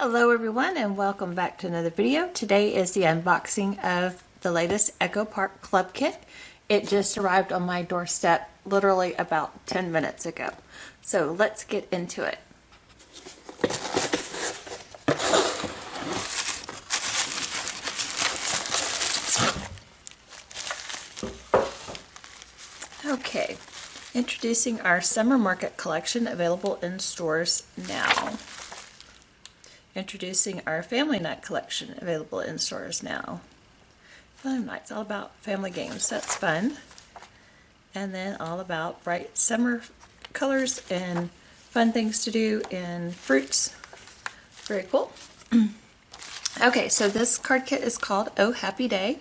Hello everyone and welcome back to another video. Today is the unboxing of the latest Echo Park Club Kit. It just arrived on my doorstep literally about 10 minutes ago. So let's get into it. Okay, introducing our Summer Market collection available in stores now. Introducing our Family Night collection available in stores now. Family Night's all about family games, that's fun. And then all about bright summer colors and fun things to do and fruits. Very cool. Okay, so this card kit is called Oh Happy Day,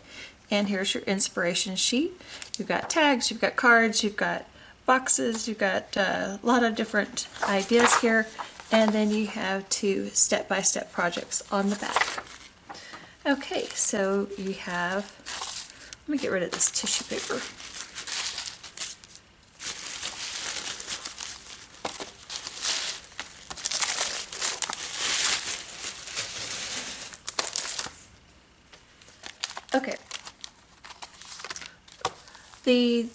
and here's your inspiration sheet. You've got tags, you've got cards, you've got boxes, you've got a lot of different ideas here. And then you have two step-by-step projects on the back. Okay, so you have, let me get rid of this tissue paper. Okay. The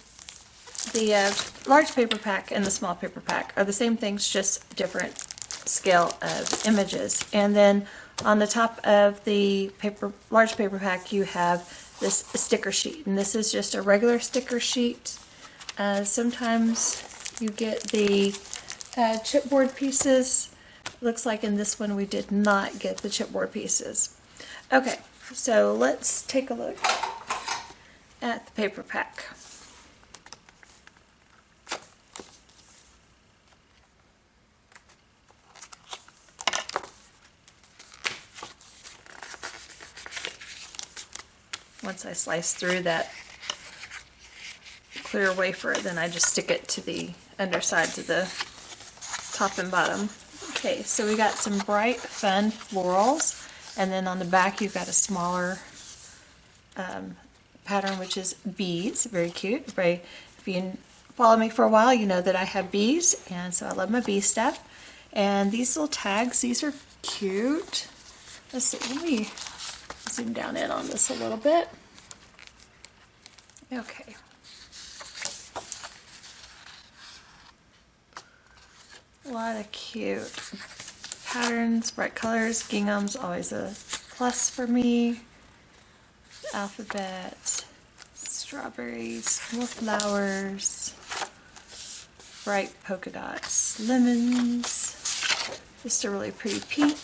large paper pack and the small paper pack are the same things, just different scale of images. And then on the top of the large paper pack you have this sticker sheet, and this is just a regular sticker sheet. Sometimes you get the chipboard pieces. Looks like in this one we did not get the chipboard pieces. Okay, so let's take a look at the paper pack. Once I slice through that clear wafer, then I just stick it to the undersides of the top and bottom. Okay, so we got some bright, fun florals, and then on the back you've got a smaller pattern, which is bees. Very cute. If you follow me for a while, you know that I have bees, and so I love my bee stuff. And these little tags, these are cute. Let's see, let me zoom down in on this a little bit. Okay. A lot of cute patterns, bright colors. Gingham's always a plus for me. Alphabet, strawberries, more flowers, bright polka dots, lemons, just a really pretty pink,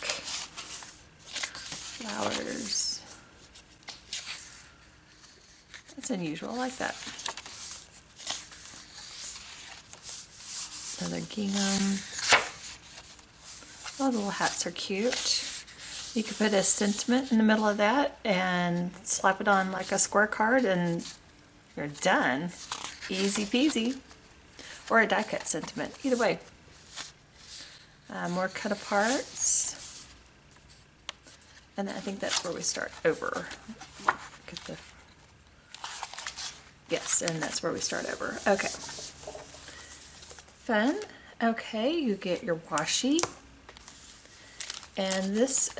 flowers. That's unusual, I like that. Another gingham. All the little hats are cute. You could put a sentiment in the middle of that and slap it on like a square card and you're done. Easy peasy. Or a die cut sentiment, either way. More cut aparts. And I think that's where we start over. Get the Yes, and that's where we start over. Okay. Fun. Okay, you get your washi. And this,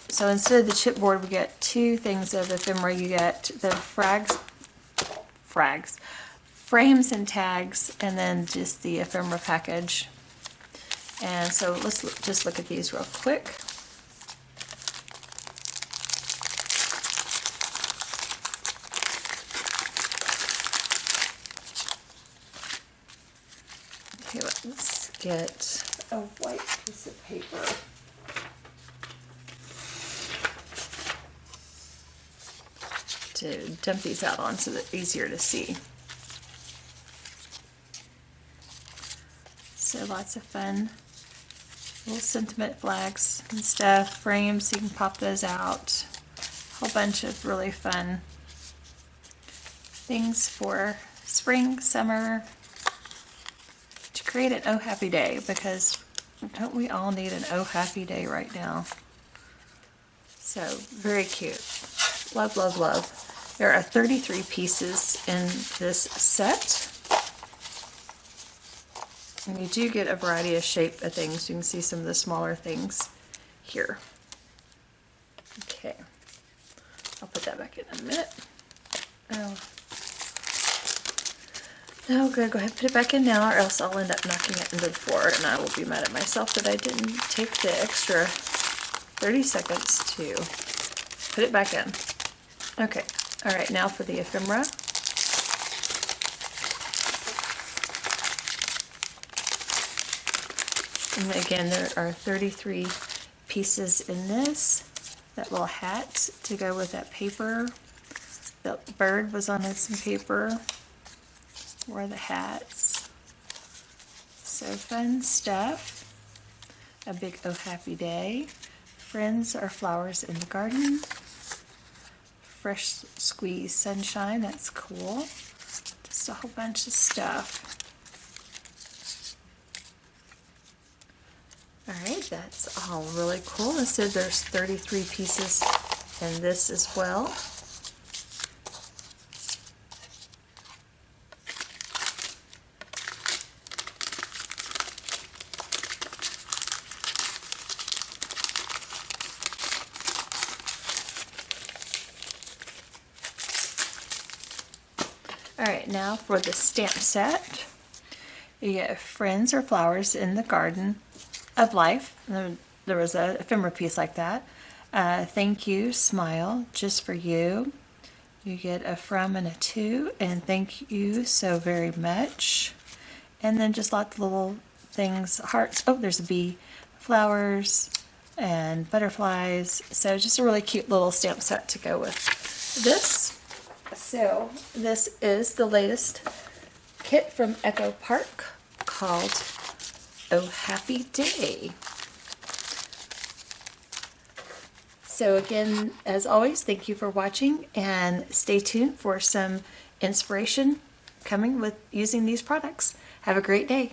so instead of the chipboard, we get two things of ephemera. You get the frames and tags, and then just the ephemera package. And so let's just look at these real quick. Okay, let's get a white piece of paper. To dump these out on so that they're easier to see. So lots of fun little sentiment flags and stuff, frames so you can pop those out. A whole bunch of really fun things for spring, summer, to create an Oh Happy Day, because don't we all need an Oh Happy Day right now? So very cute. Love, love, love. There are 33 pieces in this set. And you do get a variety of shape of things. You can see some of the smaller things here. I'll put that back in a minute. Oh. Now I'm going to go ahead and put it back in now, or else I'll end up knocking it into the floor, and I will be mad at myself that I didn't take the extra 30 seconds to put it back in. Okay, alright, now for the ephemera. And again, there are 33 pieces in this. That little hat to go with that paper. The bird was on some paper. Were the hats. So fun stuff. A big oh happy day. Friends are flowers in the garden. Fresh squeezed sunshine, that's cool. Just a whole bunch of stuff. Alright, that's all really cool. It said there's 33 pieces in this as well. Alright, now for the stamp set. You get friends or flowers in the garden of life. There was a ephemera piece like that. Thank you, smile, just for you. You get a from and a to, and thank you so very much. And then just lots of little things, hearts. Oh, there's a bee, flowers, and butterflies. So just a really cute little stamp set to go with this. So this is the latest kit from Echo Park called Oh Happy Day. So again, as always, thank you for watching, and stay tuned for some inspiration coming with using these products. Have a great day.